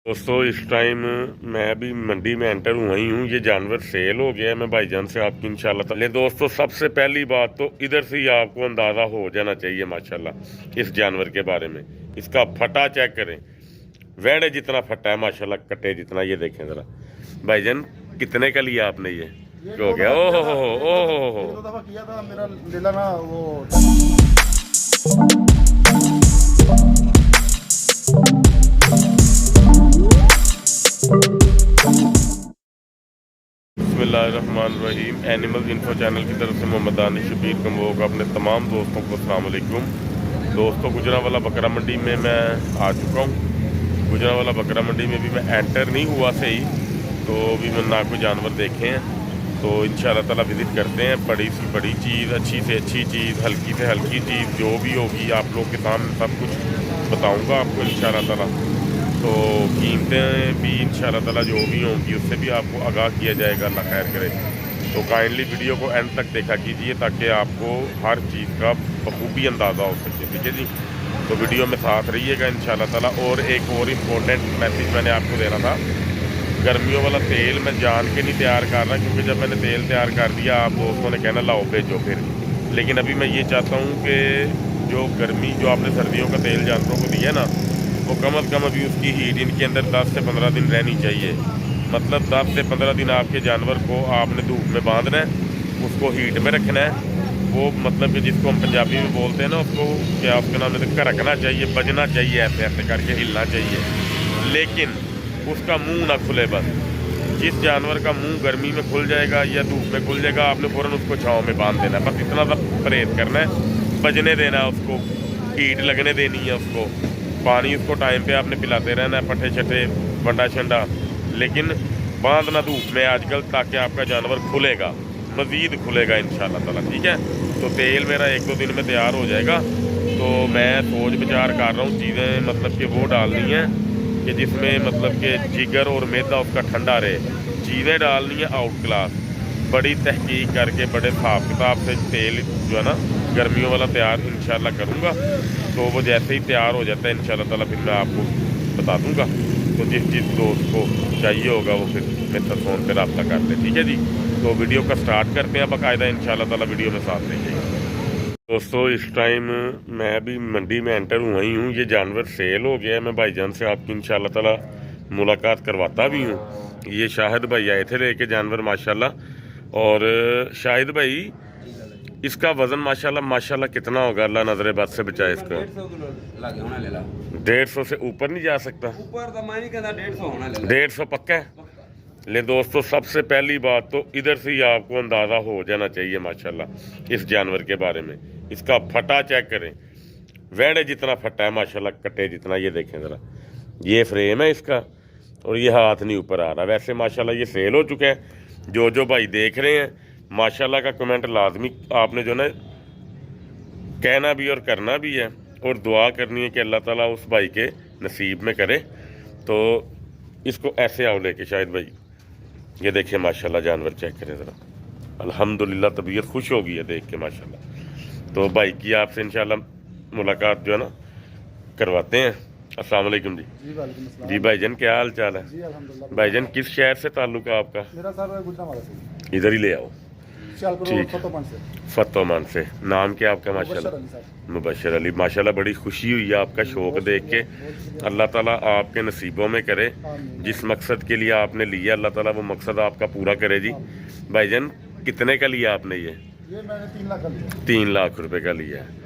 दोस्तों इस टाइम मैं भी मंडी में एंटर हुआ ही हूँ। ये जानवर सेल हो गया है। मैं भाईजान से आपकी इंशाल्लाह ताला दोस्तों सबसे पहली बात तो इधर से ही आपको अंदाज़ा हो जाना चाहिए माशाल्लाह इस जानवर के बारे में। इसका फटा चेक करें, वेड़े जितना फटा है माशाल्लाह, कटे जितना। ये देखें ज़रा भाईजान, कितने का लिया आपने ये हो गया? ओहो एक दो दफा किया था मेरा लीला ना वो। बिस्मिल्लाहिर्रहमानिर्रहीम। एनिमल इन्फो चैनल की तरफ से मोहम्मद दानिश शबीर कम्बो का अपने तमाम दोस्तों को अस्सलाम वालेकुम। दोस्तों गुजरांवाला बकरा मंडी में मैं आ चुका हूँ। गुजरांवाला बकरा मंडी में भी मैं एंटर नहीं हुआ सही, तो अभी मैंने ना कोई जानवर देखे हैं, तो इंशाल्लाह ताला विज़िट करते हैं। बड़ी सी बड़ी चीज़, अच्छी से अच्छी चीज़, हल्की से हल्की चीज़ जो भी होगी आप लोग के सामने सब कुछ बताऊँगा आपको इंशाल्लाह ताला। तो कीमतें भी इंशाल्लाह ताला जो भी होंगी उससे भी आपको आगाह किया जाएगा, अल्लाह खैर करे। तो काइंडली वीडियो को एंड तक देखा कीजिए ताकि आपको हर चीज़ का बखूबी अंदाज़ा हो सके, ठीक है जी। तो वीडियो में साथ रहिएगा इंशाल्लाह ताला। और एक और इम्पोर्टेंट मैसेज मैंने आपको देना था, गर्मियों वाला तेल मैं जान के नहीं तैयार कर रहा, क्योंकि जब मैंने तेल तैयार कर दिया आप दोस्तों ने कहना लाओ भेजो फिर। लेकिन अभी मैं ये चाहता हूँ कि जो गर्मी जो आपने सर्दियों का तेल जानवरों को दिया ना, वो कम अज़ कम अभी उसकी हीट इनके अंदर 10 से 15 दिन रहनी चाहिए। मतलब 10 से 15 दिन आपके जानवर को आपने धूप में बांधना है, उसको हीट में रखना है। वो मतलब कि जिसको हम पंजाबी में बोलते हैं ना, उसको क्या उसका नाम लेते हैं, रखना चाहिए, बजना चाहिए, ऐसे ऐसे करके हिलना चाहिए, लेकिन उसका मुंह ना खुले। बस जिस जानवर का मुंह गर्मी में खुल जाएगा या धूप में खुल जाएगा, आपने फ़ौरन उसको छाँव में बांध देना है। बस इतना सा परहेज़ करना है, बजने देना है उसको, हीट लगने देनी है उसको। पानी उसको टाइम पे आपने पिलाते रहना है, पट्टे छट्टे बंडा शंडा, लेकिन बांधना धूप में आजकल, ताकि आपका जानवर खुलेगा, मज़ीद खुलेगा इंशाल्लाह ताला, ठीक है। तो तेल मेरा 1-2 दिन में तैयार हो जाएगा। तो मैं सोच विचार कर रहा हूँ चीज़ें मतलब कि वो डालनी है कि जिसमें मतलब कि जिगर और मैदा उसका ठंडा रहे। चीज़ें डालनी है आउट क्लास, बड़ी तहकीक करके बड़े हिसाब किताब से तेल जो है ना गर्मियों वाला तैयार इंशाल्लाह करूँगा। तो वो जैसे ही तैयार हो जाता है इंशाल्लाह ताला फिर मैं आपको बता दूँगा। तो जिस दोस्त को चाहिए होगा वो फिर मेरे साथ फ़ोन पर रब्ता कर ले, ठीक है जी। तो वीडियो का स्टार्ट करते हैं बाकायदा इंशाल्लाह ताला, वीडियो में साथ रहिएगा। दोस्तों इस टाइम मैं भी मंडी में एंटर हुआ ही हूँ। ये जानवर सेल हो गया है। मैं भाईजान से आपकी इंशाल्लाह ताला मुलाकात करवाता भी हूँ। ये शाहिद भाई आए थे लेके जानवर माशाल्लाह। और शाहिद भाई, इसका वजन माशाल्लाह कितना होगा? अल्लाह नजरे बद से बचाए इसका। 150 से ऊपर नहीं जा सकता? ऊपर तो मैं नहीं कहता 150 होना ले 150 पक्का है। ले दोस्तों सबसे पहली बात तो इधर से ही आपको अंदाज़ा हो जाना चाहिए माशाल्लाह इस जानवर के बारे में। इसका फटा चेक करें, वेड़े जितना फटा है माशाल्लाह, कटे जितना। ये देखें ज़रा, ये फ्रेम है इसका और ये हाथ नहीं ऊपर आ रहा। वैसे माशाल्लाह ये सेल हो चुका है। जो भाई देख रहे हैं माशाल्लाह का कमेंट लाजमी आपने जो ना कहना भी और करना भी है, और दुआ करनी है कि अल्लाह ताला उस भाई के नसीब में करे। तो इसको ऐसे आओ लेके शायद भाई, ये देखिए माशाल्लाह जानवर चेक करें ज़रा, अल्हम्दुलिल्लाह तबीयत खुश हो गई है देख के माशाल्लाह। तो भाई की आपसे इंशाल्लाह मुलाकात जो है ना करवाते हैं। अस्सलाम वालेकुम जी। जी भाईजान, क्या हाल चाल है? जी अल्हम्दुलिल्लाह। भाईजान किस शहर से ताल्लुक है आपका? मेरा सर गुजरांवाला से, इधर ही ले आओ। ठीक, फतोमान से। फतोमान से। नाम क्या आपका? माशाल्लाह अली साहब। मुबशर अली। माशाल्लाह बड़ी खुशी हुई है आपका शौक़ देख के। अल्लाह ताला आपके नसीबों में करे, जिस मकसद के लिए आपने लिया अल्लाह ताला वो मकसद आपका पूरा करे जी। भाईजान कितने का लिया आपने ये? मैंने 3 लाख का लिया। 3 लाख रुपए का लिया है।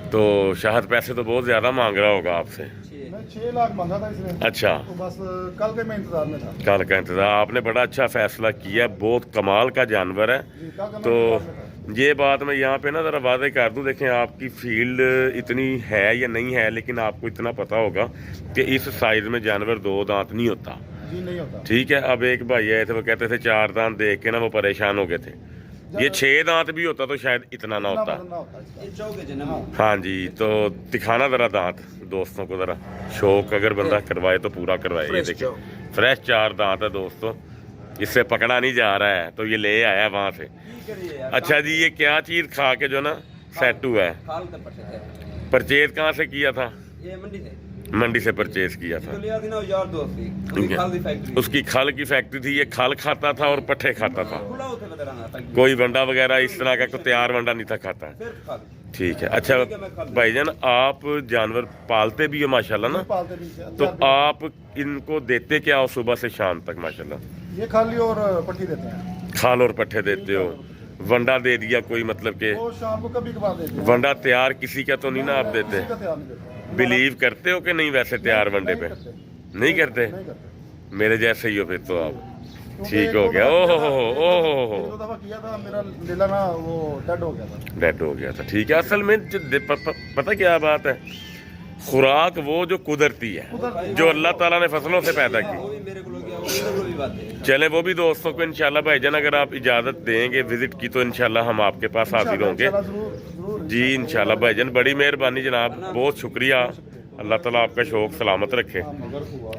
तो शायद पैसे तो बहुत ज़्यादा मांग रहा होगा आपसे। मैं 6 लाख मांगा था इसने। अच्छा, तो बस कल के मैं इंतजार में था। कल का इंतज़ार। आपने बड़ा अच्छा फैसला किया, बहुत कमाल का जानवर है। जी, कल का मैं तो इंतजार में था। ये बात मैं यहाँ पे ना ज़रा वादे कर दूँ, देखें आपकी फील्ड इतनी है या नहीं है, लेकिन आपको इतना पता होगा कि इस साइज़ में जानवर 2 दांत नहीं होता, जी नहीं होता। ठीक है। अब एक भाई आए थे, वो कहते थे 4 दांत देख के ना वो परेशान हो गए थे। ये 6 दांत भी होता तो शायद इतना ना होता। हाँ जी, तो दिखाना ज़रा दांत दोस्तों को, ज़रा शौक अगर बंदा करवाए तो पूरा करवाए। ये देखिए फ्रेश 4 दांत है दोस्तों, इससे पकड़ा नहीं जा रहा है तो ये ले आया वहाँ से। अच्छा जी, ये क्या चीज़ खा के जो ना सेट हुआ है? परचेज कहाँ से किया था? ये मंडी से। मंडी से परचेज किया था। तो लिया थी ना यार दोस्त थी, उसकी खाल दी फैक्ट्री। उसकी खल की फैक्ट्री थी, ये खल खाता था और पट्ठे खाता था, खुला होता है बता रहा फैक्ट्री, कोई वंडा वगैरह इस तरह का कोई तैयार वंडा नहीं था खाता। सिर्फ खाल। ठीक है। अच्छा भाईजान, आप जानवर पालते भी हो माशाल्लाह ना, पालते भी हैं। तो आप इनको देते क्या हो सुबह से शाम तक माशाल्लाह? ये खाली और पट्टी देते हैं। खाल और पट्ठे देते हो, वंडा दे दिया कोई, मतलब के वो शाम को कभी कभार देते हैं। वंडा तैयार किसी का तो नहीं ना आप देते? किसी का तैयार नहीं देते। बिलीव करते हो कि नहीं वैसे तैयार वंडे पे? नहीं करते? नहीं करते। मेरे जैसे ही हो फिर तो आप। क्योंकि ठीक एक हो दो गया। दफा ओहो किया था, ओहो एक दो दफा किया था, मेरा लीला ना वो डेड हो गया था। डेड हो गया था। ठीक है। असल में पता क्या बात है, खुराक वो जो कुदरती है, जो अल्लाह ताला ने फसलों से पैदा की। वो भी मेरे को लोग वो भी बात है। चले वो भी दोस्तों को इंशाल्लाह भाईजान अगर आप इजाज़त देंगे विजिट की तो इंशाल्लाह हम आपके पास हाजिर होंगे। जरूर जरूर। जी इंशाल्लाह भाईजान, बड़ी मेहरबानी जनाब, बहुत शुक्रिया। अल्लाह ताला आपका शौक सलामत रखे।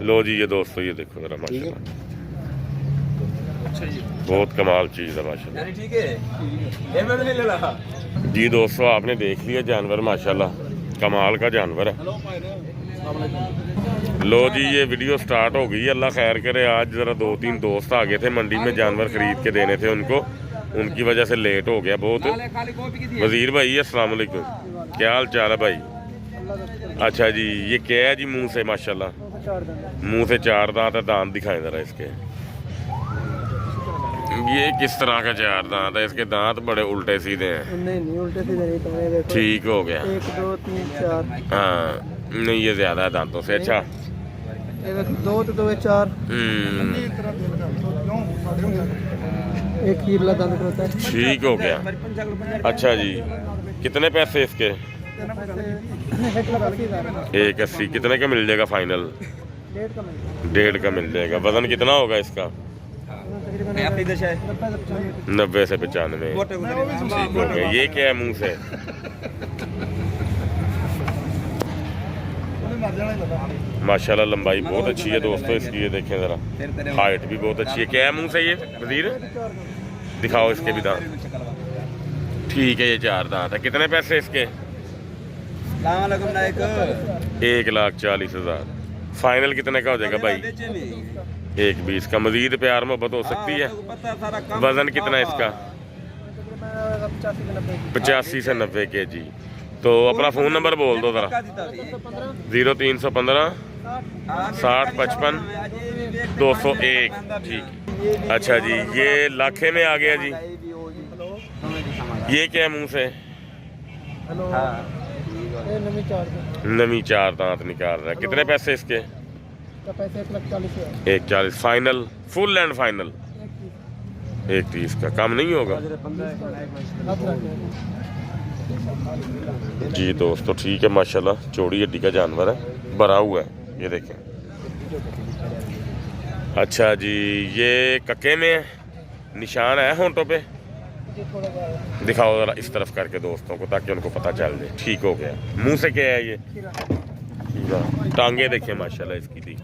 लो जी ये दोस्तों, ये देखो जरा माशाल्लाह, बहुत कमाल चीज़ है माशाल्लाह। यानी ठीक है, ये मैं भी नहीं ले रहा। जी दोस्तों, आपने देख लिया जानवर, माशाल्लाह कमाल का जानवर है। लो जी ये वीडियो स्टार्ट हो गई, अल्लाह खैर करे। आज ज़रा 2-3 दोस्त आ गए थे मंडी में, जानवर खरीद के देने थे उनको, उनकी वजह से लेट हो गया बहुत। वजीर भाई अस्सलाम वालेकुम, क्या हाल चाल है भाई? अच्छा जी, ये क्या है जी मुंह से माशाल्लाह? मुंह से 4 दांत है, दांत दिखाएं ज़रा इसके। ये किस तरह का 4 दांत है? इसके दांत बड़े उल्टे सीधे हैं। नहीं उल्टे सीधे नहीं, तो ये देखो ठीक हो गया। 1 2 3 4, हाँ नहीं ये ज़्यादा है दांतों से। अच्छा ये देखो 2 तो 2 4, एक ही वाला दांत होता है। ठीक हो गया। अच्छा जी, कितने पैसे इसके? 180। कितने का मिल जाएगा फाइनल? 1.5 का मिल जाएगा। वजन कितना होगा इसका? 90 से 95। ठीक हो गया। ये क्या है मुंह से? माशाल्लाह लंबाई बहुत अच्छी है दोस्तों इसकी, ये देखें ज़रा, हाइट भी बहुत अच्छी है। क्या है मुंह से ये वजीर? दिखाओ इसके भी दांत। ठीक है, ये 4 दांत है। कितने पैसे इसके? 1,40,000। फाइनल कितने का हो जाएगा भाई? 1,20 का। मजीद प्यार मोहब्बत हो सकती है। वजन कितना है इसका? 85 से 90 kg। तो अपना फ़ोन नंबर बोल दो ज़रा। 0315 60 55 201। ठीक। अच्छा जी, ये लाखे में आ गया जी। ये क्या है मुंह से? नमी 4 दांत निकाल रहा है। कितने पैसे इसके? 1,40,000। फाइनल, फुल एंड फाइनल 1,30 का। कम नहीं होगा जी दोस्तों। ठीक है माशाल्लाह, चौड़ी हड्डी का जानवर है, भरा हुआ है, ये देखें। अच्छा जी, ये कक्के में है, निशान है होंठों पे? दिखाओ जरा इस तरफ करके दोस्तों को, ताकि उनको पता चल जाए। ठीक हो गया। मुंह से क्या है ये? टांगे देखिए माशाल्लाह इसकी थी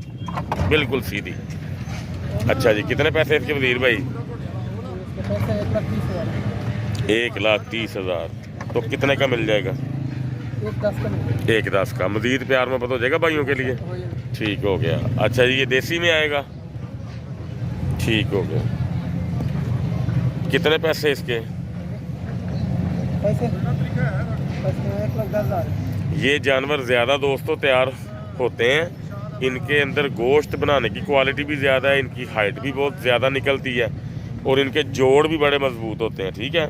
बिल्कुल सीधी। अच्छा जी, कितने पैसे इसके वजीर भाई? 1,30,000। तो कितने का मिल जाएगा? 1,10 का। मजीद प्यार में पता हो जाएगा भाइयों के लिए। ठीक हो गया। अच्छा जी, ये देसी में आएगा? ठीक हो गया। कितने पैसे इसके? 1,10,000। ये जानवर ज़्यादा दोस्तों तैयार होते हैं, इनके अंदर गोश्त बनाने की क्वालिटी भी ज़्यादा है, इनकी हाइट भी बहुत ज़्यादा निकलती है और इनके जोड़ भी बड़े मजबूत होते हैं। ठीक है।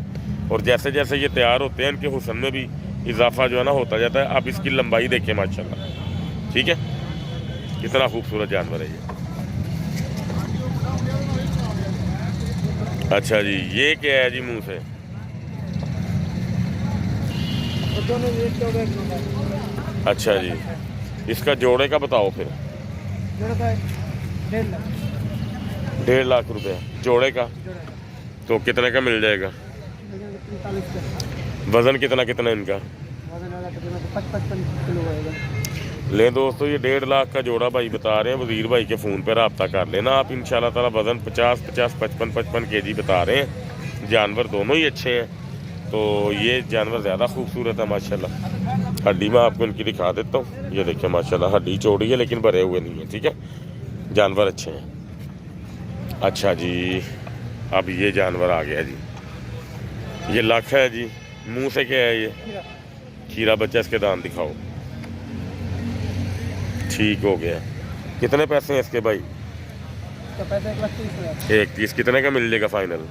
और जैसे जैसे ये तैयार होते हैं इनके हुस्न में भी इजाफा जो है ना होता जाता है। आप इसकी लंबाई देखिए माशाल्लाह। ठीक है, कितना खूबसूरत जानवर है ये। अच्छा जी, ये क्या है जी मुंह से? अच्छा जी, इसका जोड़े का बताओ फिर। 1.5 लाख रुपया जोड़े का। तो कितने का मिल जाएगा? वजन कितना कितना इनका? 55 ले दोस्तों, ये 1.5 लाख का जोड़ा भाई बता रहे हैं। वजीर भाई के फ़ोन पे रब्ता कर लेना आप इंशाल्लाह ताला। वजन 50-50 55 kg बता रहे हैं। जानवर दोनों ही अच्छे हैं। तो ये जानवर ज़्यादा खूबसूरत है माशाल्लाह। हड्डी मैं आपको इनकी दिखा देता हूँ। ये देखिए माशाल्लाह हड्डी चौड़ी है लेकिन भरे हुए नहीं है, ठीक है। जानवर अच्छे हैं। अच्छा जी, अब ये जानवर आ गया जी, ये लाख है जी। मुंह से क्या है ये? खीरा बच्चा। इसके दांत दिखाओ। ठीक हो गया। कितने पैसे हैं इसके भाई? तो पैसे 1,30,000 एक 30 कितने का मिल जाएगा फाइनल?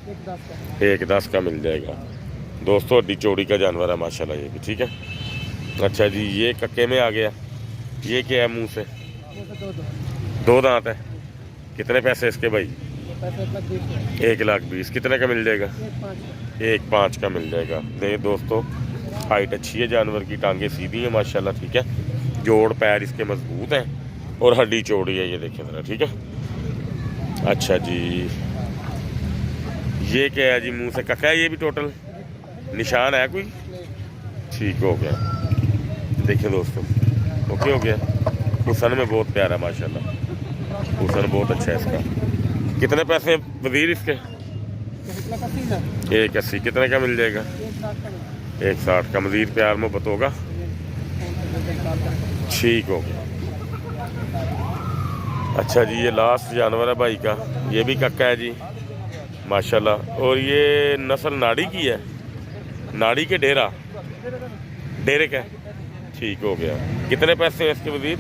1,10 का। 1,10 का मिल जाएगा दोस्तों। हड्डी चौड़ी का जानवर है माशाल्लाह ये भी, ठीक है। अच्छा जी, ये कक्के में आ गया। ये क्या है मुंह से? वो तो दो दांत है। कितने पैसे इसके भाई? पैसे 1,20,000 1,20,000 कितने का मिल जाएगा? 1,05 1,05 का मिल जाएगा। देख दोस्तों, हाइट अच्छी है जानवर की, टांगे सीधी है माशाल्लाह, ठीक है। जोड़ पैर इसके मजबूत हैं और हड्डी चौड़ी है, ये देखें जरा, ठीक है। अच्छा जी, ये क्या है जी? मुंह से कक्का है ये भी टोटल? निशान है कोई? ठीक हो गया। देखिए दोस्तों, ओके हो गया। हुसन में बहुत प्यारा माशाल्लाह, हुसन बहुत अच्छा है इसका। कितने पैसे वजीर इसके? 1,80 कितने का मिल जाएगा? 1,60 का। मजीद प्यार मोहब्बत होगा? ठीक हो गया। अच्छा जी, ये लास्ट जानवर है भाई का, ये भी कक्का है जी माशाल्लाह। और ये नस्ल नाड़ी की है? नाड़ी के डेरे का? ठीक हो गया। कितने पैसे हैं इसके वजीर?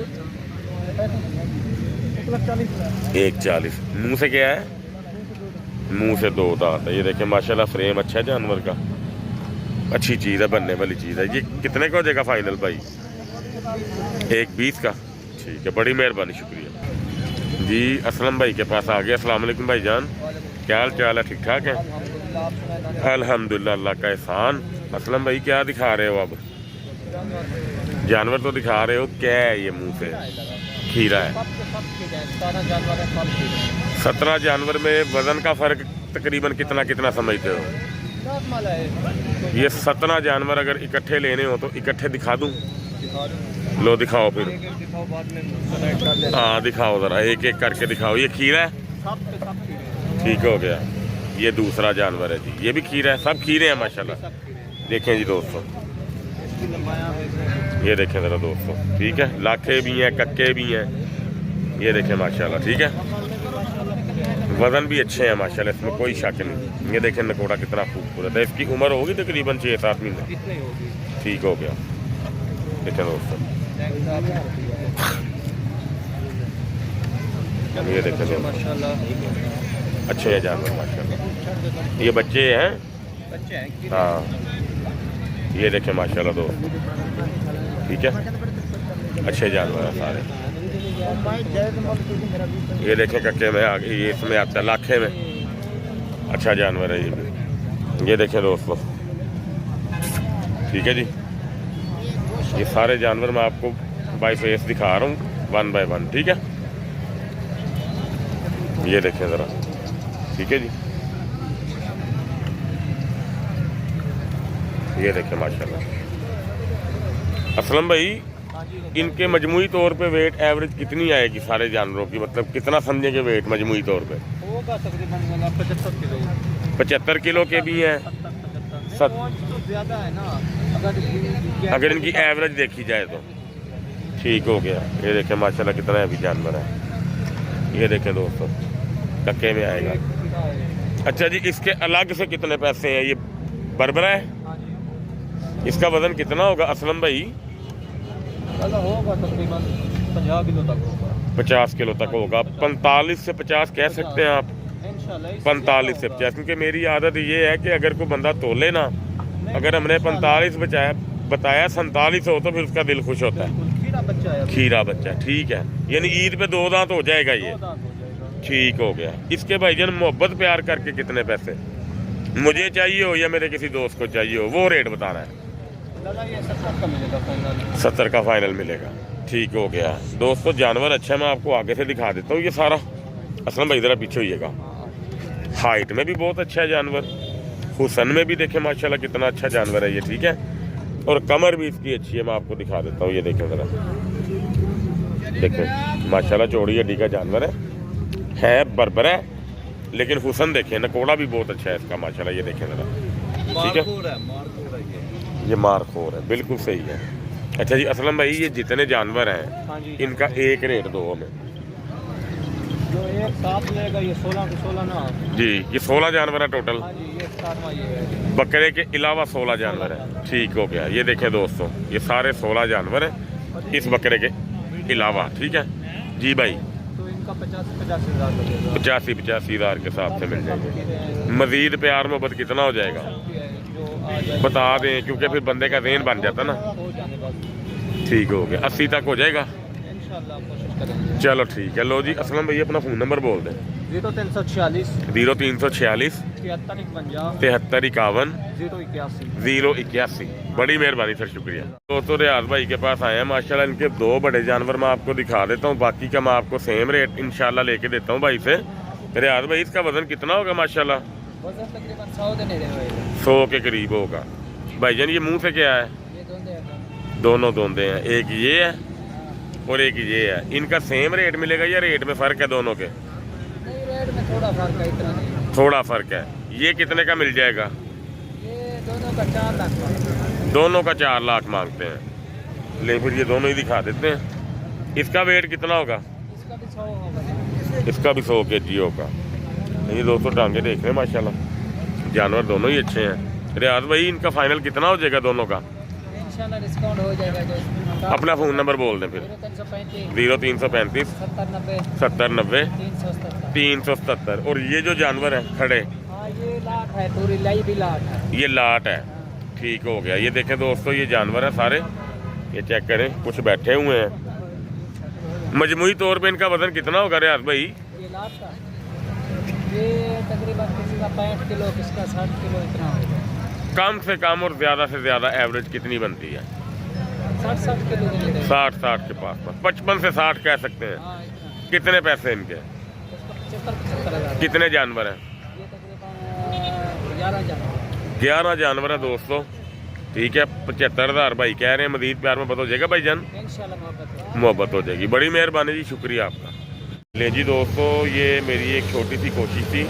1,40। मुंह से क्या है? मुंह से 2 दांत है। ये देखें माशाल्लाह, फ्रेम अच्छा है जानवर का, अच्छी चीज़ है, बनने वाली चीज़ है। ये कितने का हो जाएगा फाइनल भाई? 1,20 का। ठीक है, बड़ी मेहरबानी, शुक्रिया जी। असलम भाई के पास आ गया। अस्सलाम वालेकुम भाईजान, क्या हाल चाल है? ठीक ठाक है अल्हम्दुलिल्लाह, अल्लाह का एहसान। असलम भाई क्या दिखा रहे हो अब? जानवर तो दिखा रहे हो, क्या है ये? मुंह से खीरा है। 17 जानवर में वजन का फर्क तकरीबन कितना समझते हो? ये 17 जानवर अगर इकट्ठे लेने हो तो इकट्ठे दिखा दूं? लो दिखाओ फिर। हाँ दिखाओ ज़रा, एक एक करके दिखाओ। ये खीरा है? ठीक हो गया। ये दूसरा जानवर है जी, ये भी खीरा है। सब खीरे हैं माशाल्लाह। देखें जी दोस्तों, ये देखें ज़रा दोस्तों, ठीक है। लाखे भी हैं, कक्के भी हैं, ये देखें माशाल्लाह, ठीक है। वज़न भी अच्छे हैं माशाल्लाह, इसमें कोई शक नहीं। ये देखें नकोड़ा कितना खूबसूरत है। इसकी उम्र होगी तकरीबन 6-7 महीने। ठीक हो गया। देखें दोस्तों, ये देखें दोस्तों, अच्छे हैं जानवर माशाल्लाह। ये बच्चे हैं? हाँ, ये देखें माशाल्लाह दोस्तों, ठीक है। अच्छे जानवर हैं सारे। ये देखें कक्के में आगे, ये इसमें आता है लाखे में। अच्छा जानवर है ये भी। ये देखें दोस्तों, ठीक है जी। ये सारे जानवर मैं आपको बाय फेस दिखा रहा हूँ, 1 बाय 1, ठीक है। ये देखें ज़रा, ठीक है जी। ये देखें माशाल्लाह। असलम भाई, इनके मजमूई तौर पे वेट एवरेज कितनी आएगी सारे जानवरों की? मतलब कितना समझेंगे वेट मजमूई तौर पे? होगा तकरीबन 75 किलो। 75 किलो के भी हैं? तो ज़्यादा है ना, अगर इनकी एवरेज देखी जाए तो। ठीक हो गया। ये देखें माशाल्लाह कितना है अभी जानवर है। ये देखें दोस्तों, कक्के में आएगा। अच्छा जी, इसके अलग से कितने पैसे हैं? ये बरबरा है? इसका वजन कितना होगा असलम भाई? होगा तकरीबन 50 किलो तक होगा। 50 किलो तक होगा। 45 से 50 कह सकते हैं आप? 45 से 50, क्योंकि मेरी आदत ये है कि अगर कोई बंदा तोले ना, अगर हमने 45 बताया 47 हो तो फिर उसका दिल खुश होता है। खीरा बच्चा, ठीक है। यानी ईद पे 2 दांत हो जाएगा ये। ठीक हो गया। इसके भाईजान मोहब्बत प्यार करके कितने पैसे मुझे चाहिए हो या मेरे किसी दोस्त को चाहिए हो, वो रेट बताना है। 70 का फाइनल मिलेगा। ठीक हो गया दोस्तों, जानवर अच्छा है, मैं आपको आगे से दिखा देता हूँ। ये सारा असलम भाई ज़रा पीछे होइएगा। हाइट में भी बहुत अच्छा है जानवर, हुसन में भी देखें माशाल्लाह कितना अच्छा जानवर है ये, ठीक है। और कमर भी इसकी अच्छी है, मैं आपको दिखा देता हूँ। ये देखें ज़रा, देखें माशाल्लाह चौड़ी हड्डी का जानवर है बरबर है, लेकिन हुसन देखें, नकोड़ा भी बहुत अच्छा है इसका माशाल्लाह। ये देखें ज़रा, ठीक है। ये मारखोर है, बिल्कुल सही है। अच्छा जी असलम भाई, ये जितने जानवर हैं हाँ जी, इनका एक रेट दो हमें जो एक साथ लेगा ये 16 के 16 ना। जी। ये 16 जानवर है टोटल, हाँ जी, ये 7वां ये है। बकरे के अलावा 16 जानवर है। ठीक हो गया। ये देखें दोस्तों, ये सारे 16 जानवर हैं इस बकरे के अलावा। ठीक है जी भाई, तो इनका 50-50 हज़ार लगेगा। 85 हज़ार के हिसाब से मिल जाएंगे। मजीद प्यार मोहब्बत कितना हो जाएगा जो आ जाए बता दें, क्योंकि फिर बंदे का ज़हन बन जाता ना। हो जाने बस ठीक हो गया, 80 तक हो जाएगा। इंशाल्लाह कोशिश करेंगे। चलो ठीक है। लो जी असलम भाई अपना फ़ोन नंबर बोल दें। 0346 0346 7351 7351 081। 081। बड़ी मेहरबानी सर, शुक्रिया। तो रियाज भाई के पास आए हैं माशाल्लाह। इनके 2 बड़े जानवर मैं आपको दिखा देता हूँ, बाकी का मैं आपको सेम रेट इंशाल्लाह लेके देता हूँ भाई से। रियाज भाई इसका वजन कितना होगा माशाल्लाह? वजन तकरीबन 100 देने रहे 100 के करीब होगा। भाईजान ये मुंह से क्या है? ये दोनों दोनों दोंदे हैं, एक ये है और एक ये है। इनका सेम रेट मिलेगा या रेट में फ़र्क है दोनों के? नहीं, रेट में थोड़ा फर्क है, इतना नहीं। थोड़ा फ़र्क है। ये कितने का मिल जाएगा? ये दोनों का 4 लाख। दोनों का 4 लाख मांगते हैं। लेकिन फिर ये दोनों ही दिखा देते हैं। इसका वेट कितना होगा? इसका भी 100 होगा। इसका भी 100 kg होगा। ये दोस्तों टांगे देख रहे हैं माशाल्लाह, जानवर दोनों ही अच्छे हैं। रियाज भाई इनका फाइनल कितना हो जाएगा दोनों का? इंशाल्लाह डिस्काउंट हो जाएगा। जो अपना फ़ोन नंबर बोल दें फिर। 0335 0335 70 90 70 90 377। 377। और ये जो जानवर हैं खड़े, हाँ, ये लाट है, पूरी लाई भी लाट है। ये लाट है। ठीक हो गया। ये देखें दोस्तों, ये जानवर है सारे, ये चेक करें, कुछ बैठे हुए हैं। मजमूई तौर पे इनका वजन कितना होगा रियाज भाई? ये लाट का ये तकरीबन किसी का 65 किलो, किसका 60 किलो, इतना होगा। कम से कम और ज़्यादा से ज़्यादा एवरेज कितनी बनती है? 60 किलो देने रहे। 60 के पास पास, 55 से 60 कह सकते हैं। हाँ, इतना। कितने पैसे इनके? इसका 75 हज़ार। कितने जानवर हैं? ये तकरीबन 11 जानवर। 11 जानवर है दोस्तों। ठीक है, 75,000 भाई कह रहे हैं। मजीद प्यार में हो जाएगा भाईजान? इंशाल्लाह मोहब्बत हो जाएगी। बड़ी मेहरबानी जी, शुक्रिया आपका। ले जी दोस्तों, ये मेरी एक छोटी सी कोशिश थी।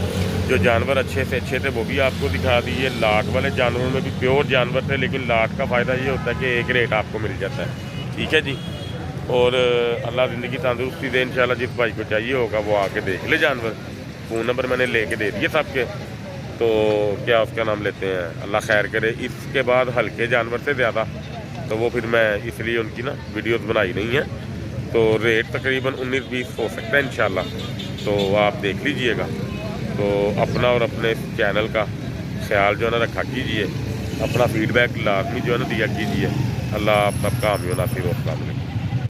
जो जानवर अच्छे से अच्छे थे वो भी आपको दिखा दी। ये लाट वाले जानवरों में भी प्योर जानवर थे, लेकिन लाट का फ़ायदा ये होता है कि एक रेट आपको मिल जाता है। ठीक है जी। और अल्लाह ज़िंदगी तंदुरुस्ती दे इंशाल्लाह। जिस भाई को चाहिए होगा वो आके देख ले जानवर। फ़ोन नंबर मैंने लेके दे दिए सबके। तो क्या उसका नाम लेते हैं, अल्लाह खैर करे। इसके बाद हल्के जानवर से ज़्यादा तो वो फिर मैं इसलिए उनकी ना वीडियोस बनाई नहीं है। तो रेट तकरीबन 19-20 हो सकता है इंशाल्लाह। तो आप देख लीजिएगा। तो अपना और अपने चैनल का ख्याल जो है ना रखा कीजिए। अपना फीडबैक लाजमी जो है ना दिया कीजिए। अल्लाह आप सबका हामी नासिर। अस्सलाम वालेकुम।